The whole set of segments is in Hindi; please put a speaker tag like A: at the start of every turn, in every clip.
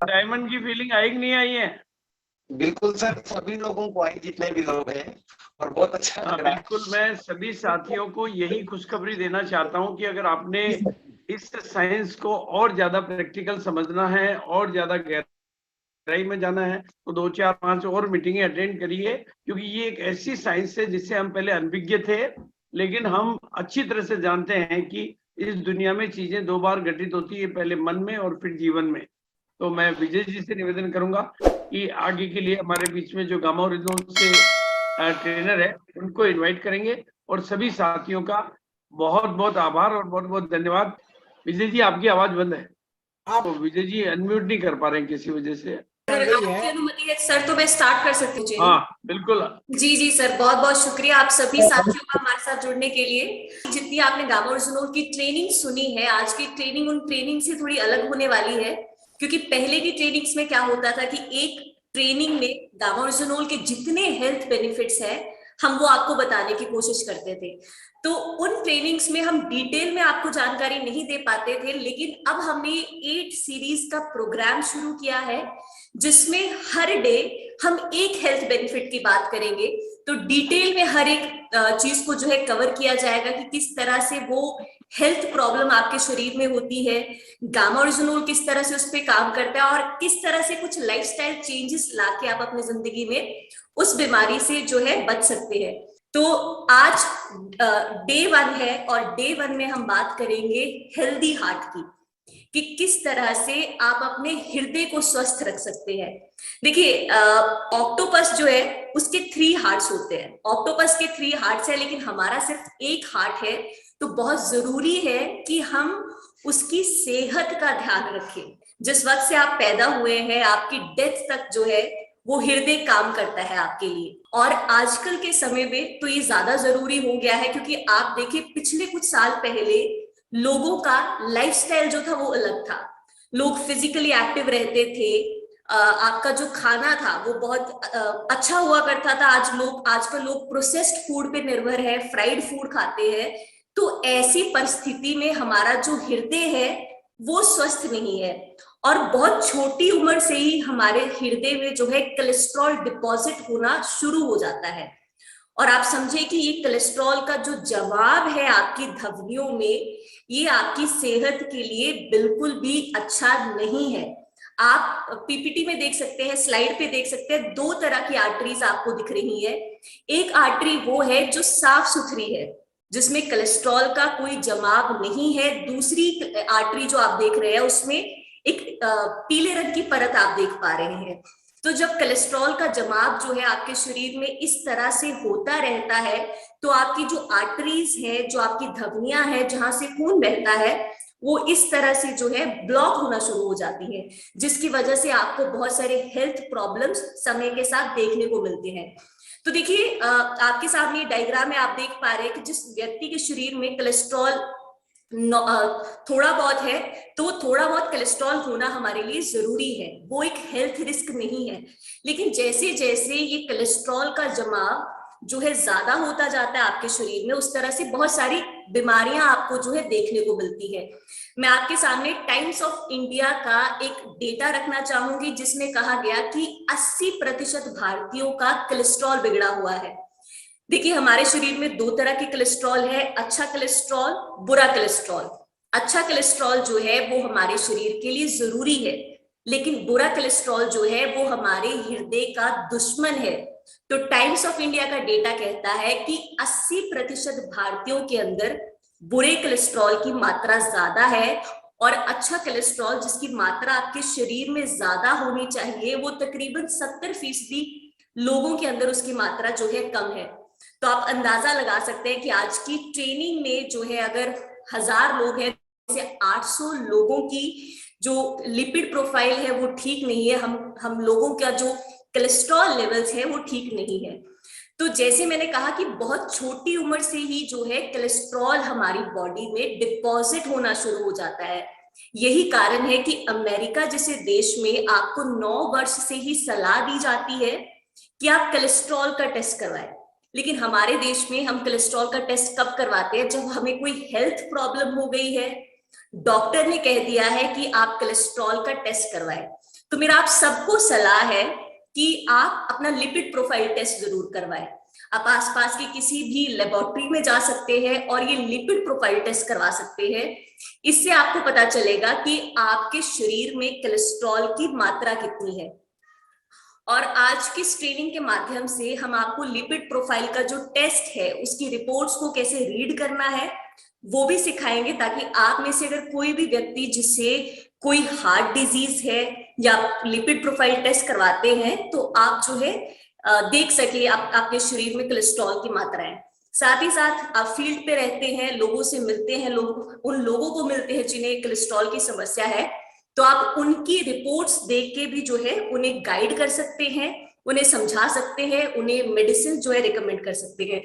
A: डायमंड की फीलिंग आई कि नहीं आई है?
B: बिल्कुल सर, सभी लोगों को आई, जितने भी लोग हैं, और बहुत अच्छा
A: हाँ
B: लग रहा है।
A: बिल्कुल, मैं सभी साथियों को यही खुशखबरी देना चाहता हूँ कि अगर आपने इस साइंस को और ज्यादा प्रैक्टिकल समझना है और ज्यादा गहराई में जाना है तो 2 4 5 और मीटिंगें अटेंड करिए, क्योंकि ये एक ऐसी साइंस है जिससे हम पहले अनभिज्ञ थे, लेकिन हम अच्छी तरह से जानते हैं कि इस दुनिया में चीजें 2 बार घटित होती है, पहले मन में और फिर जीवन में। तो मैं विजय जी से निवेदन करूंगा कि आगे के लिए हमारे बीच में जो गामा ओरिजिनल से ट्रेनर है उनको इनवाइट करेंगे, और सभी साथियों का बहुत बहुत आभार और बहुत बहुत धन्यवाद। विजय जी, आपकी आवाज बंद है। तो विजय जी अनम्यूट नहीं कर पा रहे हैं किसी वजह से।
C: अगर आपकी अनुमति है सर तो मैं स्टार्ट कर सकती हूँ।
A: हाँ बिल्कुल।
C: जी जी सर, बहुत बहुत शुक्रिया आप सभी साथियों का हमारे साथ जुड़ने के लिए। जितनी आपने गामा ओरिजिनल की ट्रेनिंग सुनी है, आज की ट्रेनिंग उन ट्रेनिंग से थोड़ी अलग होने वाली है, क्योंकि पहले की ट्रेनिंग्स में क्या होता था कि एक ट्रेनिंग में गामा ओरिजिनल के जितने हेल्थ बेनिफिट्स हैं हम वो आपको बताने की कोशिश करते थे। तो उन ट्रेनिंग्स में हम डिटेल में आपको जानकारी नहीं दे पाते थे, लेकिन अब हमने 8 सीरीज का प्रोग्राम शुरू किया है जिसमें हर डे हम एक हेल्थ बेनिफिट की बात करेंगे। तो डिटेल में हर एक चीज को जो है कवर किया जाएगा कि किस तरह से वो हेल्थ प्रॉब्लम आपके शरीर में होती है, गामा ओरिजिनल किस तरह से उस पर काम करता है, और किस तरह से कुछ लाइफस्टाइल चेंजेस लाके आप अपनी जिंदगी में उस बीमारी से जो है बच सकते हैं। तो आज डे 1 है और डे 1 में हम बात करेंगे हेल्दी हार्ट की, कि किस तरह से आप अपने हृदय को स्वस्थ रख सकते हैं। देखिए, ऑक्टोपस जो है उसके 3 हार्ट्स होते हैं, ऑक्टोपस के 3 हार्ट्स है, लेकिन हमारा सिर्फ एक हार्ट है। तो बहुत जरूरी है कि हम उसकी सेहत का ध्यान रखें। जिस वक्त से आप पैदा हुए हैं आपकी डेथ तक जो है वो हृदय काम करता है आपके लिए, और आजकल के समय में तो ये ज्यादा जरूरी हो गया है, क्योंकि आप देखिए पिछले कुछ साल पहले लोगों का लाइफस्टाइल जो था वो अलग था। लोग फिजिकली एक्टिव रहते थे, आपका जो खाना था वो बहुत अच्छा हुआ करता था। आजकल लोग प्रोसेस्ड फूड पे निर्भर है, फ्राइड फूड खाते हैं। तो ऐसी परिस्थिति में हमारा जो हृदय है वो स्वस्थ नहीं है, और बहुत छोटी उम्र से ही हमारे हृदय में जो है कोलेस्ट्रॉल डिपॉजिट होना शुरू हो जाता है। और आप समझे कि ये कोलेस्ट्रॉल का जो जवाब है आपकी धमनियों में, ये आपकी सेहत के लिए बिल्कुल भी अच्छा नहीं है। आप पीपीटी में देख सकते हैं, स्लाइड पे देख सकते हैं, 2 तरह की आर्टरीज आपको दिख रही है। एक आर्टरी वो है जो साफ सुथरी है, जिसमें कोलेस्ट्रॉल का कोई जमाव नहीं है। दूसरी आर्टरी जो आप देख रहे हैं उसमें एक पीले रंग की परत आप देख पा रहे हैं। तो जब कोलेस्ट्रॉल का जमाव जो है आपके शरीर में इस तरह से होता रहता है, तो आपकी जो आर्टरीज है, जो आपकी धमनियां है जहां से खून बहता है, वो इस तरह से जो है ब्लॉक होना शुरू हो जाती है, जिसकी वजह से आपको बहुत सारे हेल्थ प्रॉब्लम्स समय के साथ देखने को मिलते हैं। तो देखिए, आपके सामने डायग्राम में आप देख पा रहे हैं कि जिस व्यक्ति के शरीर में कोलेस्ट्रॉल थोड़ा बहुत है, तो थोड़ा बहुत कोलेस्ट्रॉल होना हमारे लिए जरूरी है, वो एक हेल्थ रिस्क नहीं है। लेकिन जैसे जैसे ये कोलेस्ट्रॉल का जमाव जो है ज्यादा होता जाता है आपके शरीर में, उस तरह से बहुत सारी बीमारियां आपको जो है देखने को मिलती है। मैं आपके सामने टाइम्स ऑफ इंडिया का एक डेटा रखना चाहूंगी, जिसमें कहा गया कि 80% भारतीयों का कोलेस्ट्रॉल बिगड़ा हुआ है। देखिए, हमारे शरीर में 2 तरह के कोलेस्ट्रॉल है, अच्छा कोलेस्ट्रॉल, बुरा कोलेस्ट्रॉल। अच्छा कोलेस्ट्रॉल जो है वो हमारे शरीर के लिए जरूरी है, लेकिन बुरा कोलेस्ट्रॉल जो है वो हमारे हृदय का दुश्मन है। तो टाइम्स ऑफ इंडिया का डेटा कहता है कि 80% भारतीयों के अंदर बुरे कोलेस्ट्रॉल की मात्रा ज्यादा है, और अच्छा कोलेस्ट्रॉल जिसकी मात्रा आपके शरीर में ज्यादा होनी चाहिए वो तकरीबन 70% लोगों के अंदर उसकी मात्रा जो है कम है। तो आप अंदाजा लगा सकते हैं कि आज की ट्रेनिंग में जो है अगर 1000 लोग हैं, जैसे 800 लोगों की जो लिपिड प्रोफाइल है वो ठीक नहीं है, हम लोगों का जो कोलेस्ट्रॉल लेवल्स है वो ठीक नहीं है। तो जैसे मैंने कहा कि बहुत छोटी उम्र से ही जो है कोलेस्ट्रॉल हमारी बॉडी में डिपॉजिट होना शुरू हो जाता है। यही कारण है कि अमेरिका जैसे देश में आपको 9 वर्ष से ही सलाह दी जाती है कि आप कोलेस्ट्रॉल का टेस्ट करवाएं। लेकिन हमारे देश में हम कोलेस्ट्रॉल का टेस्ट कब करवाते हैं? जब हमें कोई हेल्थ प्रॉब्लम हो गई है, डॉक्टर ने कह दिया है कि आप कोलेस्ट्रॉल का टेस्ट करवाएं। तो मेरा आप सबको सलाह है कि आप अपना लिपिड प्रोफाइल टेस्ट जरूर करवाएं। आप आसपास की किसी भी लेबोरेटरी में जा सकते हैं और ये लिपिड प्रोफाइल टेस्ट करवा सकते हैं। इससे आपको पता चलेगा कि आपके शरीर में कोलेस्ट्रॉल की मात्रा कितनी है। और आज की इस ट्रेनिंग के माध्यम से हम आपको लिपिड प्रोफाइल का जो टेस्ट है उसकी रिपोर्ट्स को कैसे रीड करना है वो भी सिखाएंगे, ताकि आप में से अगर कोई भी व्यक्ति जिससे कोई हार्ट डिजीज है या लिपिड प्रोफाइल टेस्ट करवाते हैं तो आप जो है देख सके आपके शरीर में कोलेस्ट्रॉल की मात्रा है। साथ ही साथ आप फील्ड पे रहते हैं, लोगों से मिलते हैं, उन लोगों को मिलते हैं जिन्हें कोलेस्ट्रॉल की समस्या है, तो आप उनकी रिपोर्ट्स देख के भी जो है उन्हें गाइड कर सकते हैं, उन्हें समझा सकते हैं, उन्हें मेडिसिन जो है रिकमेंड कर सकते हैं।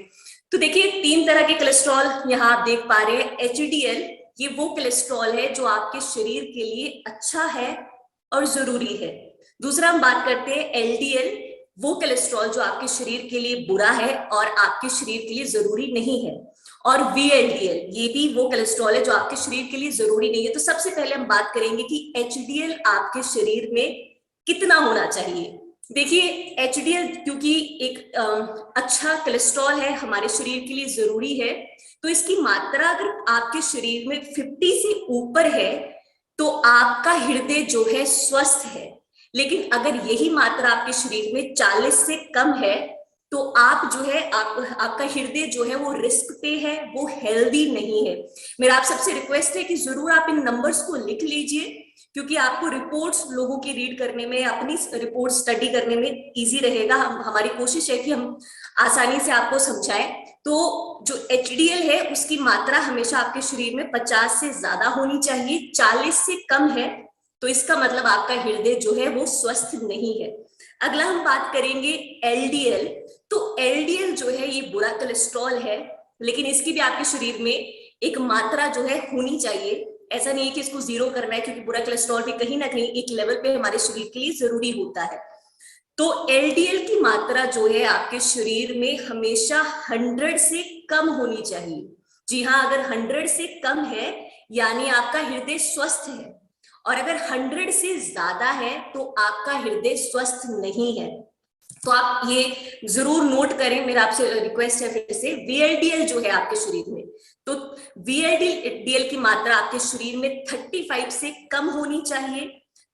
C: तो देखिए 3 तरह के कोलेस्ट्रॉल यहाँ आप देख पा रहे हैं। HDL ये वो कोलेस्ट्रॉल है जो आपके शरीर के लिए अच्छा है और जरूरी है। दूसरा हम बात करते हैं LDL, वो कोलेस्ट्रॉल जो आपके शरीर के लिए बुरा है और आपके शरीर के लिए जरूरी नहीं है। और VLDL ये भी वो कोलेस्ट्रॉल है जो आपके शरीर के लिए जरूरी नहीं है। तो सबसे पहले हम बात करेंगे कि HDL आपके शरीर में कितना होना चाहिए। देखिए HDL क्योंकि एक अच्छा कोलेस्ट्रॉल है, हमारे शरीर के लिए जरूरी है, तो इसकी मात्रा अगर आपके शरीर में 50 से ऊपर है तो आपका हृदय जो है स्वस्थ है। लेकिन अगर यही मात्रा आपके शरीर में 40 से कम है तो आप जो है आपका हृदय जो है वो रिस्क पे है, वो हेल्दी नहीं है। मेरा आप सबसे रिक्वेस्ट है कि जरूर आप इन नंबर्स को लिख लीजिए, क्योंकि आपको रिपोर्ट्स लोगों की रीड करने में, अपनी रिपोर्ट स्टडी करने में इजी रहेगा। हमारी कोशिश है कि हम आसानी से आपको समझाएं। तो जो HDL है उसकी मात्रा हमेशा आपके शरीर में 50 से ज्यादा होनी चाहिए। 40 से कम है तो इसका मतलब आपका हृदय जो है वो स्वस्थ नहीं है। अगला हम बात करेंगे LDL। तो LDL जो है ये बुरा कोलेस्ट्रॉल है, लेकिन इसकी भी आपके शरीर में एक मात्रा जो है होनी चाहिए। ऐसा नहीं है कि इसको 0 करना है, क्योंकि बुरा कोलेस्ट्रॉल भी कहीं ना कहीं एक लेवल पे हमारे शरीर के लिए जरूरी होता है। तो LDL की मात्रा जो है आपके शरीर में हमेशा 100 से कम होनी चाहिए। जी हाँ, अगर 100 से कम है यानी आपका हृदय स्वस्थ है, और अगर 100 से ज्यादा है तो आपका हृदय स्वस्थ नहीं है। तो आप ये जरूर नोट करें, मेरा आपसे रिक्वेस्ट है फिर से। VLDL जो है आपके शरीर में, तो VLDL की मात्रा आपके शरीर में 35 से कम होनी चाहिए।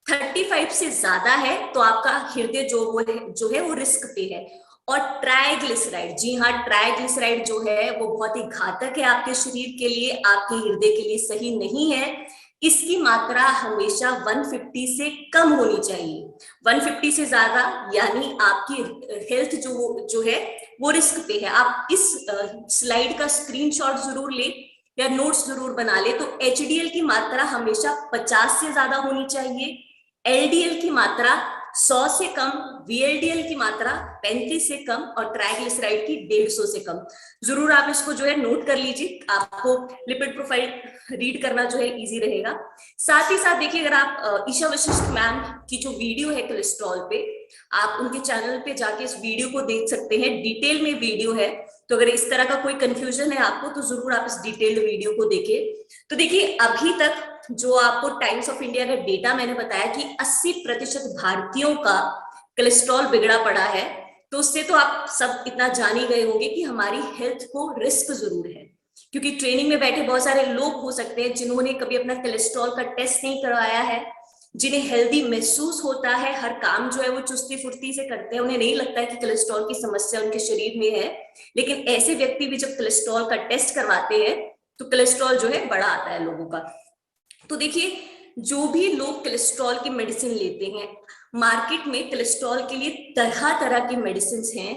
C: 35 से ज्यादा है तो आपका हृदय जो है वो रिस्क पे है। और ट्राइग्लिसराइड, जी हाँ, ट्राइग्लिसराइड जो है वो बहुत ही घातक है आपके शरीर के लिए, आपके हृदय के लिए सही नहीं है। इसकी मात्रा हमेशा 150 से कम होनी चाहिए। 150 से ज्यादा यानी आपकी हेल्थ जो है वो रिस्क पे है। आप इस स्लाइड का स्क्रीनशॉट जरूर ले या नोट्स जरूर बना ले। तो HDL की मात्रा हमेशा 50 से ज्यादा होनी चाहिए, LDL की मात्रा 100 से कम, VLDL की मात्रा 35 से कम और ट्राइग्लिसराइड की 150 से कम। जरूर आप इसको जो है नोट कर लीजिए, आपको लिपिड प्रोफाइल रीड करना जो है इजी रहेगा। साथ ही साथ देखिए, अगर आप ईशा वशिष्ठ मैम की जो वीडियो है कोलेस्ट्रॉल पे, आप उनके चैनल पे जाके इस वीडियो को देख सकते हैं, डिटेल में वीडियो है। तो अगर इस तरह का कोई कंफ्यूजन है आपको तो जरूर आप इस डिटेल्ड वीडियो को देखिए। तो देखिए अभी तक जो आपको टाइम्स ऑफ इंडिया का डेटा मैंने बताया कि 80% भारतीयों का कोलेस्ट्रॉल बिगड़ा पड़ा है, तो उससे तो आप सब इतना जान ही गए होंगे कि हमारी हेल्थ को रिस्क जरूर है। क्योंकि ट्रेनिंग में बैठे बहुत सारे लोग हो सकते हैं जिन्होंने कभी अपना कोलेस्ट्रॉल का टेस्ट नहीं करवाया है, जिन्हें हेल्दी महसूस होता है, हर काम जो है वो चुस्ती फुर्ती से करते हैं, उन्हें नहीं लगता है कि कोलेस्ट्रॉल की समस्या उनके शरीर में है। लेकिन ऐसे व्यक्ति भी जब कोलेस्ट्रॉल का टेस्ट करवाते हैं तो कोलेस्ट्रॉल जो है बड़ा आता है लोगों का। तो देखिए, जो भी लोग कोलेस्ट्रॉल की मेडिसिन लेते हैं, मार्केट में कोलेस्ट्रॉल के लिए तरह तरह की मेडिसिन हैं,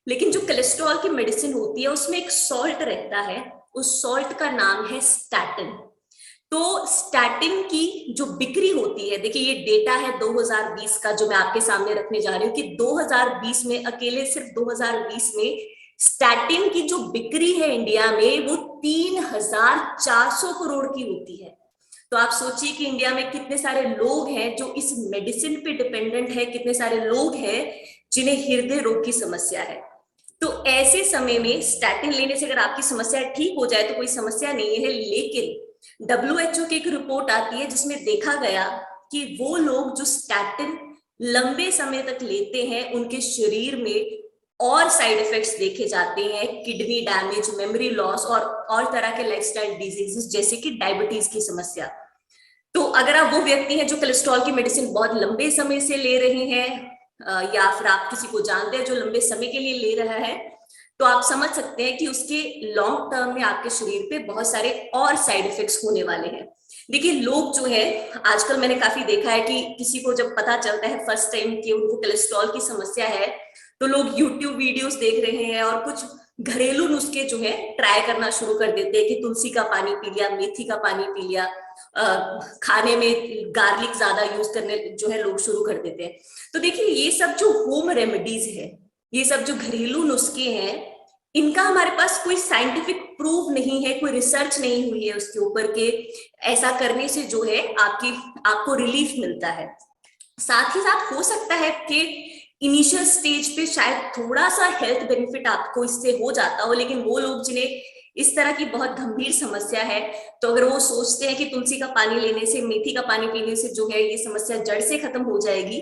C: लेकिन जो कोलेस्ट्रॉल की मेडिसिन होती है उसमें एक सॉल्ट रहता है, उस सॉल्ट का नाम है स्टैटिन। तो स्टैटिन की जो बिक्री होती है, देखिए ये डेटा है 2020 का जो मैं आपके सामने रखने जा रही हूँ कि 2020 में अकेले, सिर्फ 2020 में स्टैटिन की जो बिक्री है इंडिया में वो 3400 करोड़ की होती है। तो आप सोचिए कि इंडिया में कितने सारे लोग हैं जो इस मेडिसिन पे डिपेंडेंट है, कितने सारे लोग हैं जिन्हें हृदय रोग की समस्या है। तो ऐसे समय में स्टैटिन लेने से अगर आपकी समस्या ठीक हो जाए तो कोई समस्या नहीं है, लेकिन WHO की एक रिपोर्ट आती है जिसमें देखा गया कि वो लोग जो स्टैटिन लंबे समय तक लेते हैं उनके शरीर में और साइड इफेक्ट्स देखे जाते हैं, किडनी डैमेज, मेमोरी लॉस और तरह के लाइफस्टाइल डिजीजेस जैसे कि डायबिटीज की समस्या। तो अगर आप वो व्यक्ति हैं जो कोलेस्ट्रॉल की मेडिसिन बहुत लंबे समय से ले रहे हैं या फिर आप किसी को जानते हैं जो लंबे समय के लिए ले रहा है, तो आप समझ सकते हैं कि उसके लॉन्ग टर्म में आपके शरीर पे बहुत सारे और साइड इफेक्ट्स होने वाले हैं। देखिए लोग जो है आजकल मैंने काफी देखा है कि किसी को जब पता चलता है फर्स्ट टाइम कि उनको कोलेस्ट्रॉल की समस्या है तो लोग यूट्यूब वीडियोस देख रहे हैं और कुछ घरेलू नुस्खे जो है ट्राई करना शुरू कर देते हैं कि तुलसी का पानी पी लिया, मेथी का पानी पी लिया, खाने में गार्लिक ज्यादा यूज करने जो है लोग शुरू कर देते हैं। तो देखिए ये सब जो होम रेमेडीज है, ये सब जो घरेलू नुस्खे हैं, इनका हमारे पास कोई साइंटिफिक प्रूफ नहीं है, कोई रिसर्च नहीं हुई है उसके ऊपर के ऐसा करने से जो है आपको रिलीफ मिलता है। साथ ही साथ हो सकता है कि इनिशियल स्टेज पे शायद थोड़ा सा हेल्थ बेनिफिट आपको इससे हो जाता हो, लेकिन वो लोग जिन्हें इस तरह की बहुत गंभीर समस्या है, तो अगर वो सोचते हैं कि तुलसी का पानी लेने से, मेथी का पानी पीने से जो है ये समस्या जड़ से खत्म हो जाएगी,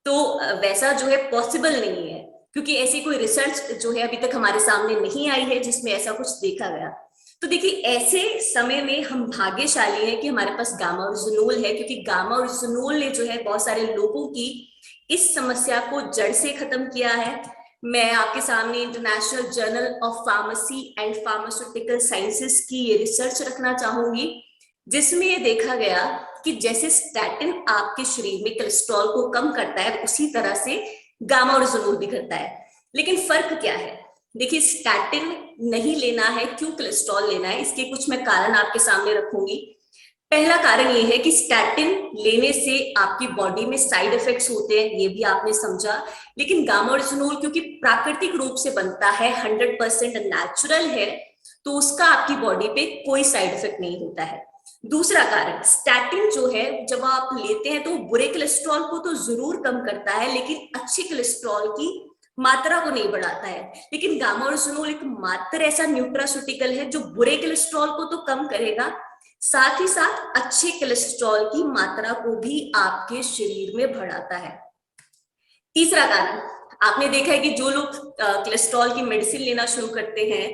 C: तो वैसा जो है पॉसिबल नहीं है, क्योंकि ऐसी कोई रिसर्च जो है अभी तक हमारे सामने नहीं आई है जिसमें ऐसा कुछ देखा गया। तो देखिए ऐसे समय में हम भाग्यशाली हैं कि हमारे पास गामा ओरिजिनोल है, क्योंकि गामा ओरिजिनोल ने जो है बहुत सारे लोगों की इस समस्या को जड़ से खत्म किया है। मैं आपके सामने international journal of pharmacy and pharmaceutical sciences की ये रिसर्च रखना चाहूंगी, जिसमें ये देखा गया कि जैसे स्टैटिन आपके शरीर में कोलेस्ट्रॉल को कम करता है, उसी तरह से गामा ओरिजिनोल भी करता है। लेकिन फर्क क्या है? देखिए स्टैटिन नहीं लेना है, क्यों कोलेस्ट्रॉल लेना है, इसके कुछ मैं कारण आपके सामने रखूंगी। पहला कारण ये है कि स्टैटिन लेने से आपकी बॉडी में साइड इफेक्ट्स होते हैं, ये भी आपने समझा, लेकिन गामा ओरिजिनोल क्योंकि प्राकृतिक रूप से बनता है, 100% नेचुरल है, तो उसका आपकी बॉडी पे कोई साइड इफेक्ट नहीं होता है। दूसरा कारण, स्टैटिन जो है जब आप लेते हैं तो बुरे कोलेस्ट्रॉल को तो जरूर कम करता है, लेकिन अच्छे कोलेस्ट्रॉल की मात्रा को नहीं बढ़ाता है। लेकिन गामा ओरिजिनोल एक मात्र ऐसा न्यूट्रास्यूटिकल है जो बुरे कोलेस्ट्रॉल को तो कम करेगा, साथ ही साथ अच्छे कोलेस्ट्रॉल की मात्रा को भी आपके शरीर में बढ़ाता है। तीसरा कारण, आपने देखा है कि जो लोग कोलेस्ट्रॉल की मेडिसिन लेना शुरू करते हैं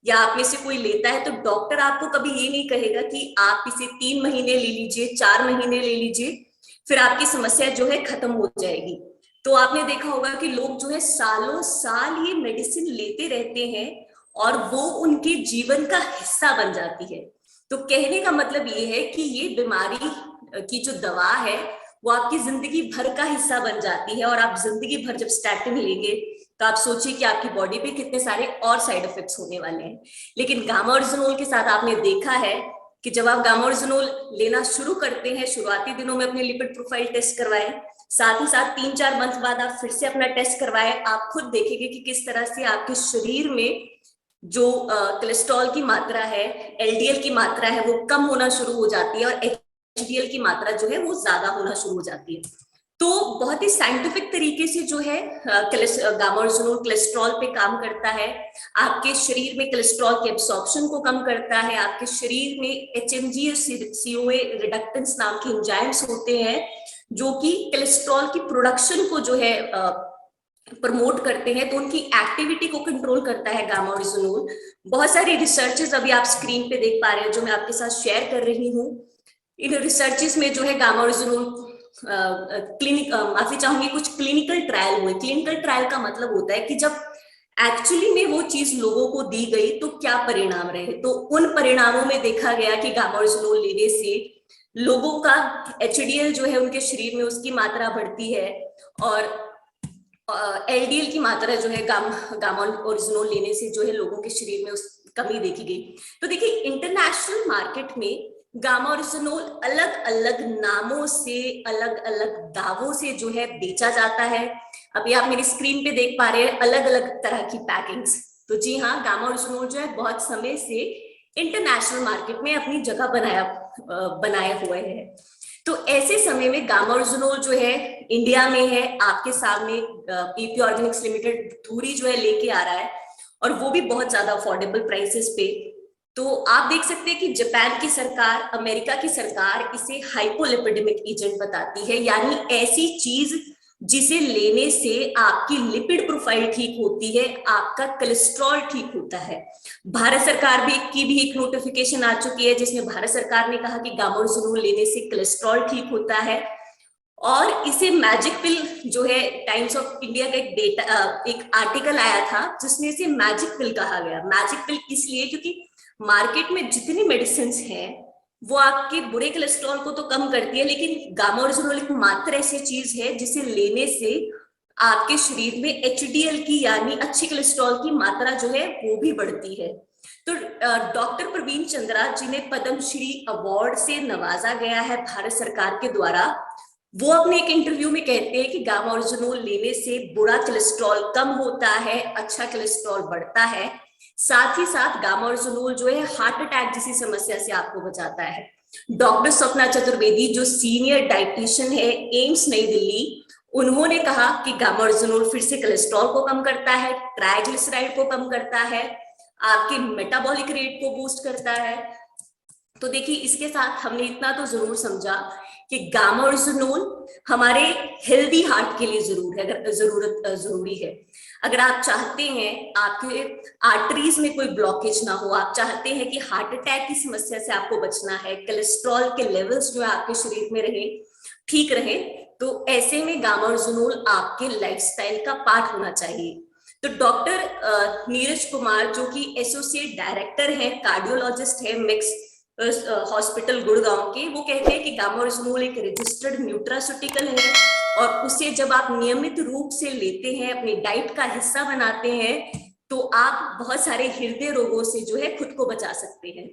C: या आप में से कोई लेता है, तो डॉक्टर आपको कभी ये नहीं कहेगा कि आप इसे 3 महीने ले लीजिए, 4 महीने ले लीजिए, फिर आपकी समस्या जो है खत्म हो जाएगी। तो आपने देखा होगा कि लोग जो है सालों साल ये मेडिसिन लेते रहते हैं और वो उनके जीवन का हिस्सा बन जाती है। तो कहने का मतलब ये है कि ये बीमारी की जो दवा है वो आपकी जिंदगी भर का हिस्सा बन जाती है, और आप जिंदगी भर जब स्टैटिन लेंगे तो आप सोचिए कि आपकी बॉडी पे कितने सारे और साइड इफेक्ट्स होने वाले हैं। लेकिन गामा ओरिजिनोल के साथ आपने देखा है कि जब आप गामा ओरिजिनोल लेना शुरू करते हैं, शुरुआती दिनों में अपने लिपिड प्रोफाइल टेस्ट करवाएं, साथ ही साथ 3-4 मंथ बाद आप फिर से अपना टेस्ट करवाएं, आप खुद देखेंगे कि किस तरह से आपके शरीर में जो कोलेस्ट्रॉल की मात्रा है, एलडीएल की मात्रा है, वो कम होना शुरू हो जाती है और एचडीएल की मात्रा जो है वो ज्यादा होना शुरू हो जाती है। तो बहुत ही साइंटिफिक तरीके से जो है गामा ओरिजिनोल कोलेस्ट्रॉल पे काम करता है, आपके शरीर में कोलेस्ट्रॉल के एब्सॉर्प्शन को कम करता है, आपके शरीर में एचएमजी और सीओए रिडक्टेंस नाम के एंजाइम्स होते हैं जो कि कोलेस्ट्रॉल की प्रोडक्शन को जो है प्रमोट करते हैं, तो उनकी एक्टिविटी को कंट्रोल करता है गामा ओरिजिनोल। बहुत सारी रिसर्चेस अभी आप स्क्रीन पे देख पा रहे हैं जो मैं आपके साथ शेयर कर रही हूँ। इन रिसर्चेस में जो है गामा ओरिजिनोल माफी चाहूंगी, कुछ क्लिनिकल ट्रायल हुए। क्लिनिकल ट्रायल का मतलब होता है कि जब एक्चुअली में वो चीज लोगों को दी गई तो क्या परिणाम रहे। तो उन परिणामों में देखा गया कि गामा ओरिजिनोल लेने से लोगों का एचडीएल जो है उनके शरीर में उसकी मात्रा बढ़ती है, और एलडीएल की मात्रा जो है गामा ओरिजिनोल लेने से जो है लोगों के शरीर में उस कमी देखी गई। तो देखिए इंटरनेशनल मार्केट में गामा ओरिजिनोल अलग अलग नामों से, अलग अलग दावों से जो है बेचा जाता है। अभी आप मेरी स्क्रीन पे देख पा रहे हैं अलग अलग तरह की पैकिंग्स। तो जी हाँ, गामा ओरिजिनोल जो है बहुत समय से इंटरनेशनल मार्केट में अपनी जगह बनाए हुए है। तो ऐसे समय में गामा ओरिजिनोल जो है इंडिया में है, आपके सामने ईपी ऑर्गेनिक्स लिमिटेड धूरी जो है लेके आ रहा है, और वो भी बहुत ज्यादा अफोर्डेबल प्राइसेस पे। तो आप देख सकते हैं कि जापान की सरकार, अमेरिका की सरकार इसे हाइपोलिपिडेमिक एजेंट बताती है, यानी ऐसी चीज जिसे लेने से आपकी लिपिड प्रोफाइल ठीक होती है, आपका कोलेस्ट्रॉल ठीक होता है। भारत सरकार की भी एक नोटिफिकेशन आ चुकी है जिसमें भारत सरकार ने कहा कि गामाओरिजिनोल लेने से कोलेस्ट्रॉल ठीक होता है। और इसे मैजिक पिल जो है, टाइम्स ऑफ इंडिया का एक आर्टिकल आया था जिसमें इसे मैजिक पिल कहा गया। मैजिक पिल इसलिए क्योंकि मार्केट में जितनी मेडिसिन हैं वो आपके बुरे कोलेस्ट्रॉल को तो कम करती है, लेकिन गामाओरिजिनोल एक मात्र ऐसी चीज है जिसे लेने से आपके शरीर में एचडीएल की यानी अच्छी कोलेस्ट्रॉल की मात्रा जो है वो भी बढ़ती है। तो डॉक्टर प्रवीण चंद्रा जिन्हें पद्मश्री अवार्ड से नवाजा गया है भारत सरकार के द्वारा, वो अपने एक इंटरव्यू में कहते हैं कि गामाओरिजिनोल लेने से बुरा कोलेस्ट्रॉल कम होता है, अच्छा कोलेस्ट्रॉल बढ़ता है। साथ ही साथ गामाओरिजिनोल जो है हार्ट अटैक जैसी समस्या से आपको बचाता है। डॉक्टर स्वप्ना चतुर्वेदी जो सीनियर डाइटिशियन है एम्स नई दिल्ली, उन्होंने कहा कि गामाओरिजिनोल फिर से कोलेस्ट्रॉल को कम करता है, ट्राइग्लिसराइड को कम करता है, आपके मेटाबॉलिक रेट को बूस्ट करता है। तो देखिए, इसके साथ हमने इतना तो जरूर समझा कि गामाओरिजिनोल हमारे हेल्दी हार्ट के लिए जरूरी है। अगर आप चाहते हैं आपके आर्टरीज में कोई ब्लॉकेज ना हो, आप चाहते हैं कि हार्ट अटैक की समस्या से आपको बचना है, कोलेस्ट्रॉल के लेवल्स जो है आपके शरीर में रहे, ठीक रहे, तो ऐसे में गामाओरिजिनोल आपके लाइफस्टाइल का पार्ट होना चाहिए। तो डॉक्टर नीरज कुमार जो कि एसोसिएट डायरेक्टर हैं, कार्डियोलॉजिस्ट है मिक्स हॉस्पिटल गुड़गांव के, वो कहते हैं कि गामाओरिजिनोल एक रजिस्टर्ड न्यूट्रास्यूटिकल है और उसे जब आप नियमित रूप से लेते हैं, अपनी डाइट का हिस्सा बनाते हैं, तो आप बहुत सारे हृदय रोगों से जो है खुद को बचा सकते हैं।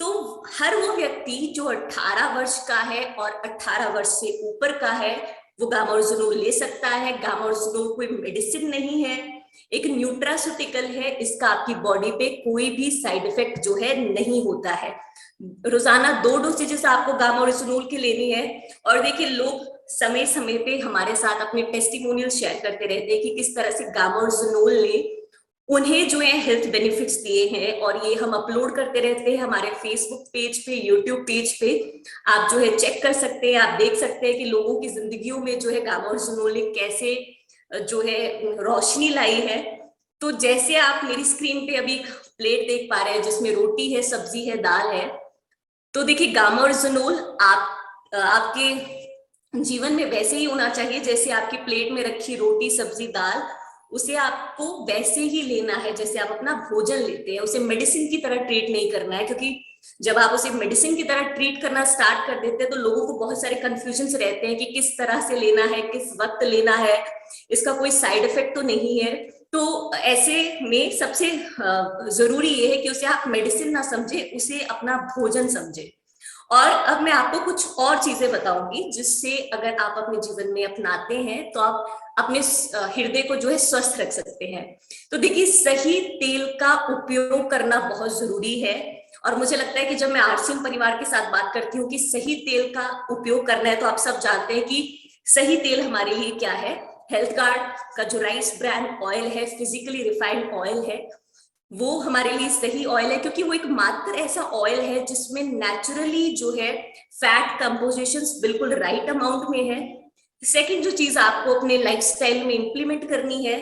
C: तो हर वो व्यक्ति जो 18 वर्ष का है और 18 वर्ष से ऊपर का है वो गामाओरिजिनोल ले सकता है। गामाओरिजिनोल कोई मेडिसिन नहीं है, एक न्यूट्रास्यूटिकल है, इसका आपकी बॉडी पे कोई भी साइड इफेक्ट जो है नहीं होता है। रोजाना 2 डोसेजेस आपको गामाओरिजिनोल के लेनी है। और देखिए, लोग समय समय पे हमारे साथ अपने टेस्टिमोनियल शेयर करते रहते हैं कि किस तरह से गामाओरिजिनोल ले उन्हें जो है हेल्थ बेनिफिट्स दिए हैं, और ये हम अपलोड करते रहते हैं हमारे फेसबुक पेज पे, यूट्यूब पेज पे। आप जो है चेक कर सकते हैं, आप देख सकते हैं कि लोगों की जिंदगियों में जो है गामाओरिजिनोल ने कैसे जो है रोशनी लाई है। तो जैसे आप मेरी स्क्रीन पे अभी प्लेट देख पा रहे हैं जिसमें रोटी है, सब्जी है, दाल है, तो देखिए गामाओरिजिनोल आपके जीवन में वैसे ही होना चाहिए जैसे आपकी प्लेट में रखी रोटी, सब्जी, दाल, उसे आपको वैसे ही लेना है जैसे आप अपना भोजन लेते हैं। उसे मेडिसिन की तरह ट्रीट नहीं करना है, क्योंकि जब आप उसे मेडिसिन की तरह ट्रीट करना स्टार्ट कर देते हैं तो लोगों को बहुत सारे कंफ्यूजन रहते हैं कि किस तरह से लेना है, किस वक्त लेना है, इसका कोई साइड इफेक्ट तो नहीं है। तो ऐसे में सबसे जरूरी ये है कि उसे आप मेडिसिन ना समझे, उसे अपना भोजन समझे। और अब मैं आपको कुछ और चीजें बताऊंगी जिससे अगर आप अपने जीवन में अपनाते हैं तो आप अपने हृदय को जो है स्वस्थ रख सकते हैं। तो देखिए, सही तेल का उपयोग करना बहुत जरूरी है। और मुझे लगता है कि जब मैं आरसीएम परिवार के साथ बात करती हूँ कि सही तेल का उपयोग करना है, तो आप सब जानते हैं कि सही तेल हमारे लिए क्या है। हेल्थ कार्ड का जो राइस ब्रांड ऑयल है, फिजिकली रिफाइंड ऑयल है, वो हमारे लिए सही ऑयल है, क्योंकि वो एक मात्र ऐसा ऑयल है जिसमें नेचुरली जो है फैट कंपोजिशंस बिल्कुल राइट अमाउंट में है। सेकंड जो चीज आपको अपने लाइफस्टाइल में इंप्लीमेंट करनी है,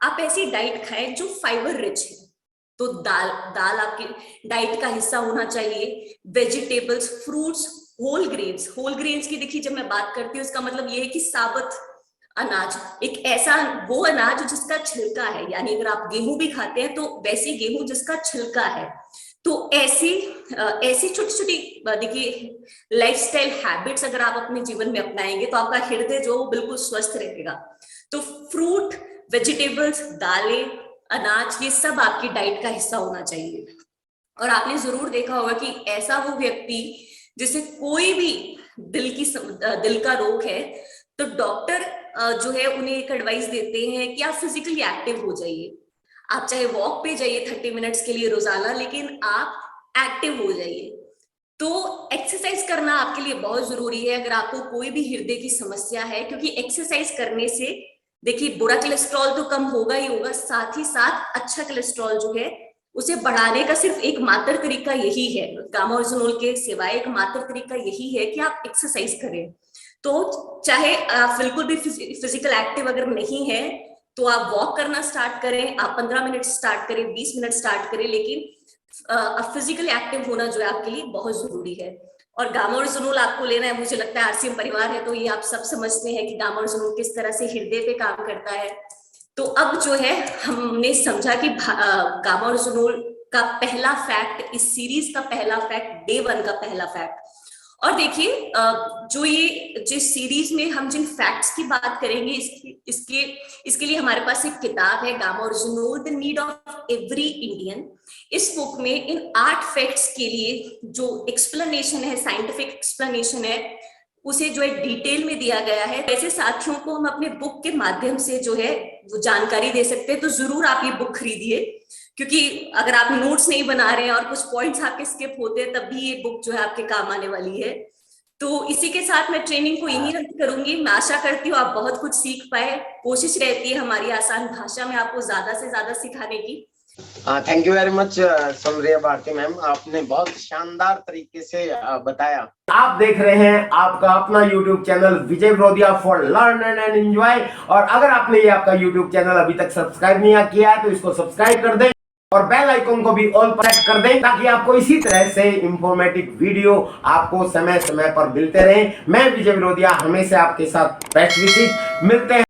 C: आप ऐसी डाइट खाएं जो फाइबर रिच है। तो दाल आपकी डाइट का हिस्सा होना चाहिए, वेजिटेबल्स, फ्रूट्स, होल ग्रेन्स की देखिए जब मैं बात करती हूँ इसका मतलब ये है कि साबुत अनाज, एक ऐसा वो अनाज जिसका छिलका है, यानी अगर आप गेहूं भी खाते हैं तो वैसे गेहूं जिसका छिलका है। तो ऐसी छोटी छोटी देखिए लाइफस्टाइल हैबिट्स अगर आप अपने जीवन में अपनाएंगे तो आपका हृदय जो बिल्कुल स्वस्थ रहेगा। तो फ्रूट, वेजिटेबल्स, दालें, अनाज, ये सब आपकी डाइट का हिस्सा होना चाहिए। और आपने जरूर देखा होगा कि ऐसा वो व्यक्ति जिसे कोई भी दिल का रोग है, तो डॉक्टर जो है उन्हें एक एडवाइस देते हैं कि आप फिजिकली एक्टिव हो जाइए। आप चाहे वॉक पे जाइए 30 मिनट्स के लिए रोजाना, लेकिन आप एक्टिव हो जाइए। तो एक्सरसाइज करना आपके लिए बहुत जरूरी है अगर आपको कोई भी हृदय की समस्या है, क्योंकि एक्सरसाइज करने से देखिए बुरा कोलेस्ट्रॉल तो कम होगा ही होगा, साथ ही साथ अच्छा कोलेस्ट्रॉल जो है उसे बढ़ाने का सिर्फ एक मात्र तरीका यही है, गामा और जुनोल के सिवाय एक मात्र तरीका यही है कि आप एक्सरसाइज करें। तो चाहे आप बिल्कुल भी फिजिकल एक्टिव अगर नहीं है तो आप वॉक करना स्टार्ट करें, आप 15 मिनट स्टार्ट करें, 20 मिनट स्टार्ट करें, लेकिन फिजिकल एक्टिव होना जो है आपके लिए बहुत जरूरी है। और गामा और जुनूल आपको लेना है, मुझे लगता है आरसीएम परिवार है तो ये आप सब समझते हैं कि गामा और जुनूल किस तरह से हृदय पे काम करता है। तो अब जो है हमने समझा कि गामा और जुनूल का पहला फैक्ट, इस सीरीज का पहला फैक्ट, डे 1 का पहला फैक्ट। और देखिए जो ये जिस सीरीज में हम जिन फैक्ट्स की बात करेंगे इसके लिए हमारे पास एक किताब है, गामा और जुनूल the need of every Indian. इस बुक में इन 8 फैक्ट्स के लिए जो एक्सप्लेनेशन है, साइंटिफिक एक्सप्लेनेशन है, उसे जो है डिटेल में दिया गया है। ऐसे साथियों को हम अपने बुक के माध्यम से जो है वो जानकारी दे सकते हैं, तो जरूर आप ये बुक खरीदिए, क्योंकि अगर आप नोट्स नहीं बना रहे हैं और कुछ पॉइंट्स आपके स्किप होते हैं तब भी ये बुक जो है आपके काम आने वाली है। तो इसी के साथ मैं ट्रेनिंग को यहीं रद्द करूंगी। मैं आशा करती हूँ आप बहुत कुछ सीख पाए। कोशिश रहती है हमारी आसान भाषा में आपको ज्यादा से ज्यादा सिखाने की।
B: Thank you very much Samariya Bharti ma'am, आपने बहुत शानदार तरीके से बताया।
D: आप देख रहे हैं आपका अपना YouTube channel Vijay Virodhiya for learn and enjoy. और अगर आपने ये आपका YouTube चैनल अभी तक सब्सक्राइब नहीं किया है तो इसको सब्सक्राइब कर दें और बेल आइकन को भी ऑल पर सेट कर दें, ताकि आपको इसी तरह से इंफॉर्मेटिव वीडियो आपको समय समय पर मिलते रहे। मैं विजय विरोधिया हमेशा आपके साथ बेस्ट विशेष मिलते हैं।